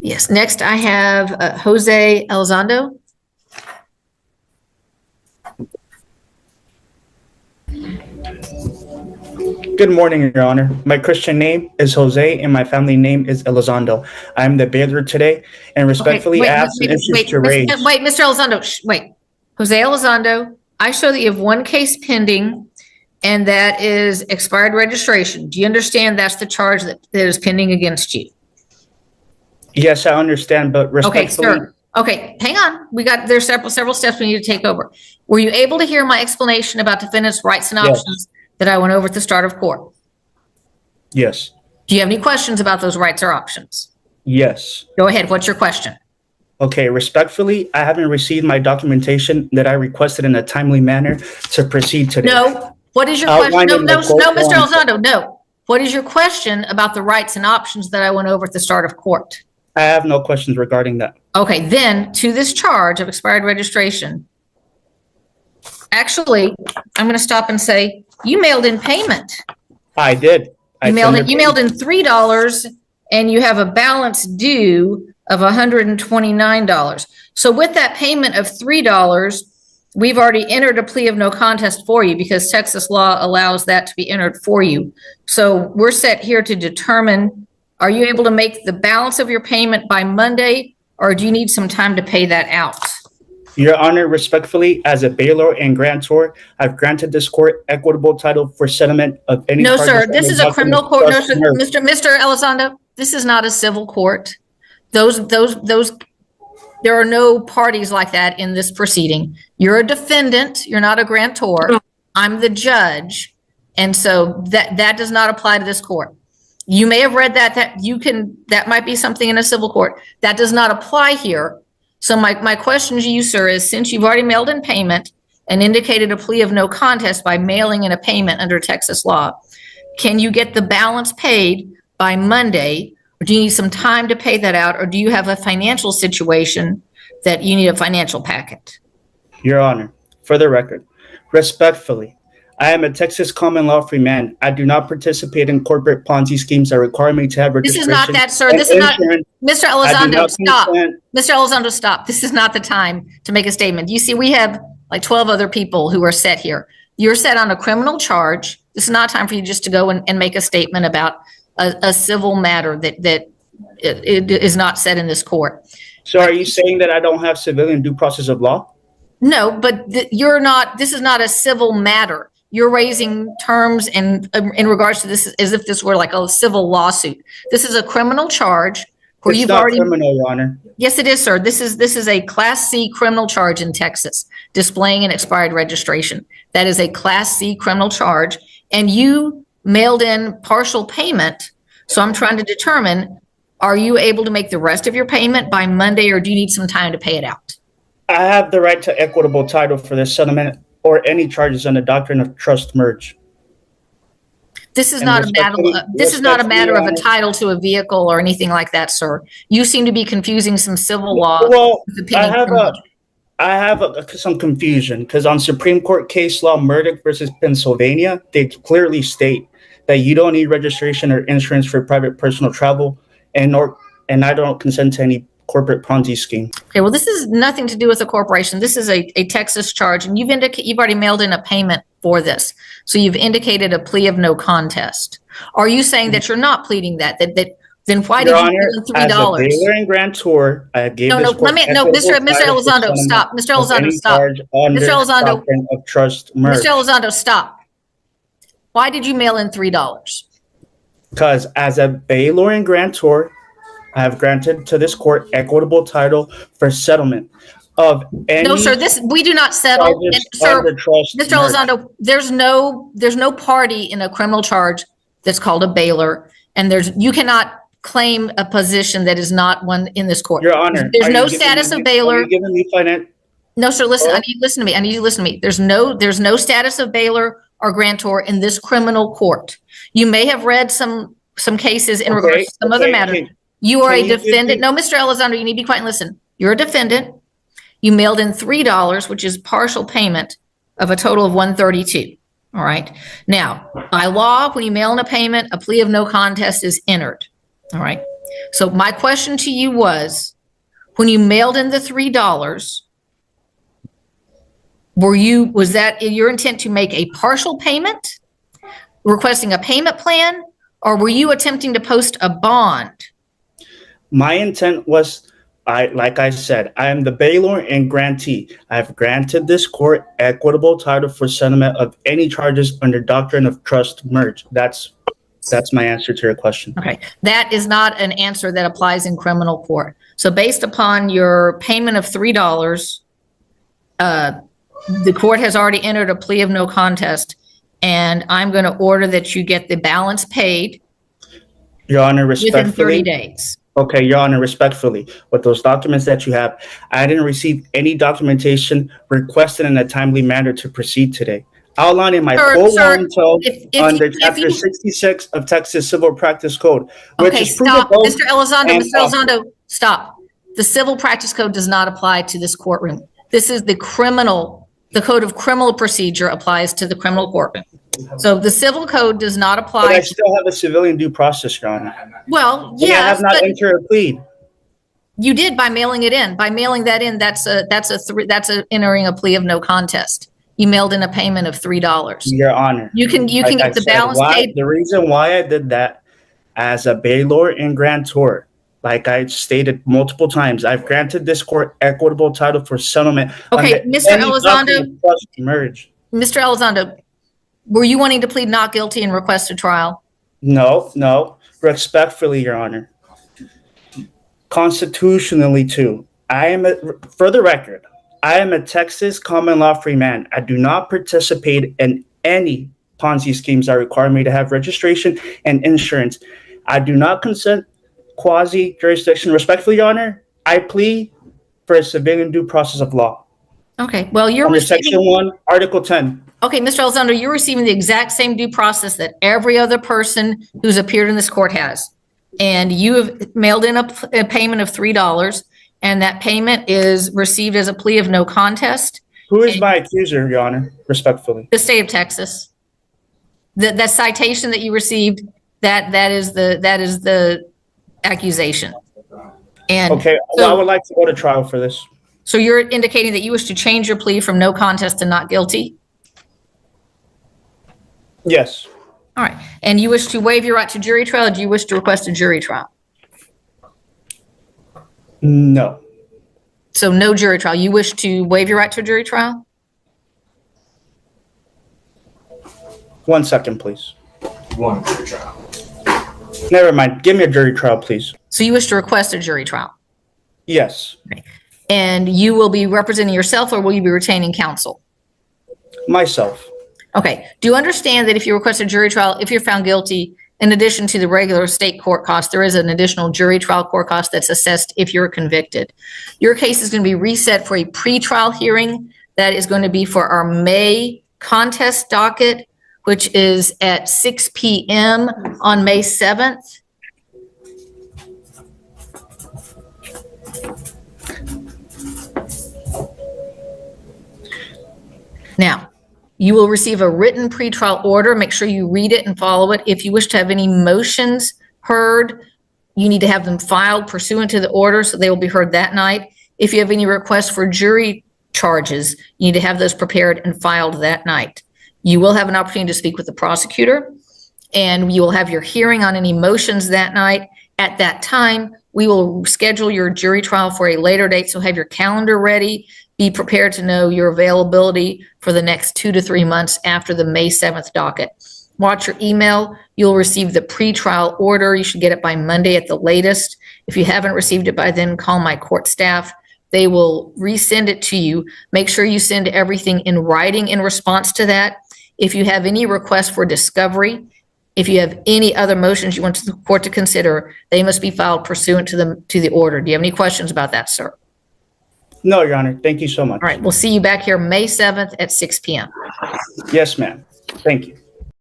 Yes. Next, I have Jose Alzando. Good morning, Your Honor. My Christian name is Jose, and my family name is Alzando. I'm the Bailor today, and respectfully ask some issues to raise. Wait, Mr. Alzando, wait. Jose Alzando, I show that you have one case pending, and that is expired registration. Do you understand that's the charge that is pending against you? Yes, I understand, but respectfully. Okay, sir. Okay, hang on. There's several steps we need to take over. Were you able to hear my explanation about defendant's rights and options that I went over at the start of court? Yes. Do you have any questions about those rights or options? Yes. Go ahead. What's your question? Okay, respectfully, I haven't received my documentation that I requested in a timely manner to proceed today. No. What is your question? No, Mr. Alzando, no. What is your question about the rights and options that I went over at the start of court? I have no questions regarding that. Okay, then to this charge of expired registration, actually, I'm going to stop and say, you mailed in payment. I did. You mailed in $3 and you have a balance due of $129. So with that payment of $3, we've already entered a plea of no contest for you because Texas law allows that to be entered for you. So we're set here to determine, are you able to make the balance of your payment by Monday, or do you need some time to pay that out? Your Honor, respectfully, as a Bailor and Grantor, I've granted this court equitable title for settlement of any. No, sir. This is a criminal court. No, sir, Mr. Elizondo, this is not a civil court. There are no parties like that in this proceeding. You're a defendant. You're not a grantor. I'm the judge, and so that does not apply to this court. You may have read that might be something in a civil court. That does not apply here. So my question to you, sir, is since you've already mailed in payment and indicated a plea of no contest by mailing in a payment under Texas law, can you get the balance paid by Monday, or do you need some time to pay that out, or do you have a financial situation that you need a financial packet? Your Honor, for the record, respectfully, I am a Texas common law free man. I do not participate in corporate Ponzi schemes that require me to have registration. This is not that, sir. This is not, Mr. Elizondo, stop. Mr. Elizondo, stop. This is not the time to make a statement. You see, we have like 12 other people who are set here. You're set on a criminal charge. This is not time for you just to go and make a statement about a civil matter that it is not set in this court. So are you saying that I don't have civilian due process of law? No, but this is not a civil matter. You're raising terms in regards to this as if this were like a civil lawsuit. This is a criminal charge where you've already. It's not criminal, Your Honor. Yes, it is, sir. This is a Class C criminal charge in Texas, displaying an expired registration. That is a Class C criminal charge, and you mailed in partial payment. So I'm trying to determine, are you able to make the rest of your payment by Monday, or do you need some time to pay it out? I have the right to equitable title for this settlement or any charges on the Doctrine of Trust Merge. This is not a matter of a title to a vehicle or anything like that, sir. You seem to be confusing some civil law. Well, I have some confusion because on Supreme Court case law Murdoch versus Pennsylvania, they clearly state that you don't need registration or insurance for private personal travel, and I don't consent to any corporate Ponzi scheme. Okay, well, this is nothing to do with a corporation. This is a Texas charge, and you've already mailed in a payment for this. So you've indicated a plea of no contest. Are you saying that you're not pleading that? Then why did you give them $3? As a Bailor and Grantor, I gave Mr. Elizondo, stop. Mr. Elizondo, stop. Mr. Elizondo, of Trust Merge. Mr. Elizondo, stop. Why did you mail in $3? Because as a Bailor and Grantor, I have granted to this court equitable title for settlement of any. No, sir. We do not settle. And, sir, Mr. Alzando, there's no party in a criminal charge that's called a Bailor, and you cannot claim a position that is not one in this court. Your Honor, there's no status of Bailor. Are you giving me finance? No, sir. Listen, I need you to listen to me. I need you to listen to me. There's no status of Bailor or Grantor in this criminal court. You may have read some cases in regards to some other matter. You are a defendant. No, Mr. Elizondo, you need to be quiet and listen. You're a defendant. You mailed in $3, which is partial payment of a total of $132. All right. Now, by law, when you mail in a payment, a plea of no contest is entered. All right. So my question to you was, when you mailed in the $3, was that your intent to make a partial payment, requesting a payment plan, or were you attempting to post a bond? My intent was, like I said, I am the bailor and grantee. I have granted this court equitable title for settlement of any charges under Doctrine of Trust Merge. That's my answer to your question. Okay, that is not an answer that applies in criminal court. So based upon your payment of $3, the court has already entered a plea of no contest, and I'm going to order that you get the balance paid, Your Honor, respectfully. Within 30 days. Okay, Your Honor, respectfully, with those documents that you have, I didn't receive any documentation requested in a timely manner to proceed today. Outlining my full warranto under Chapter 66 of Texas Civil Practice Code, which okay, is stop, Mr. Elizondo, stop. The Civil Practice Code does not apply to this courtroom. This is the Code of Criminal Procedure applies to the criminal courtroom. So the civil code does not apply. But I still have a civilian due process, Your Honor. Well, yes, I have not entered a plea. You did by mailing it in. By mailing that in, that's entering a plea of no contest. You mailed in a payment of $3. Your Honor. You can get the balance paid. The reason why I did that, as a Bailor and Grantor, like I stated multiple times, I've granted this court equitable title for settlement. Okay, Mr. Elizondo. Merge. Mr. Elizondo, were you wanting to plead not guilty and request a trial? No. Respectfully, Your Honor. Constitutionally, too. For the record, I am a Texas common law free man. I do not participate in any Ponzi schemes that require me to have registration and insurance. I do not consent quasi-jurisdiction. Respectfully, Your Honor, I plea for a civilian due process of law. Okay, well, you're under Section 1, Article 10. Okay, Mr. Alzando, you're receiving the exact same due process that every other person who's appeared in this court has. And you have mailed in a payment of $3, and that payment is received as a plea of no contest. Who is my accuser, Your Honor, respectfully? The state of Texas. That citation that you received, that is the accusation. And okay, well, I would like to go to trial for this. So you're indicating that you wish to change your plea from no contest to not guilty? Yes. All right. And you wish to waive your right to jury trial, or do you wish to request a jury trial? No. So no jury trial. You wish to waive your right to a jury trial? 1 second, please. One jury trial. Never mind. Give me a jury trial, please. So you wish to request a jury trial? Yes. Okay. And you will be representing yourself, or will you be retaining counsel? Myself. Okay. Do you understand that if you request a jury trial, if you're found guilty, in addition to the regular state court cost, there is an additional jury trial court cost that's assessed if you're convicted. Your case is going to be reset for a pretrial hearing that is going to be for our May contest docket, which is at 6 p.m. on May 7th. Now, you will receive a written pretrial order. Make sure you read it and follow it. If you wish to have any motions heard, you need to have them filed pursuant to the order, so they will be heard that night. If you have any requests for jury charges, you need to have those prepared and filed that night. You will have an opportunity to speak with the prosecutor, and you will have your hearing on any motions that night. At that time, we will schedule your jury trial for a later date, so have your calendar ready. Be prepared to know your availability for the next 2 to 3 months after the May 7th docket. Watch your email. You'll receive the pretrial order. You should get it by Monday at the latest. If you haven't received it by then, call my court staff. They will resend it to you. Make sure you send everything in writing in response to that. If you have any requests for discovery, if you have any other motions you want the court to consider, they must be filed pursuant to the order. Do you have any questions about that, sir? No, Your Honor. Thank you so much. All right. We'll see you back here May 7th at 6 p.m. Yes, ma'am. Thank you.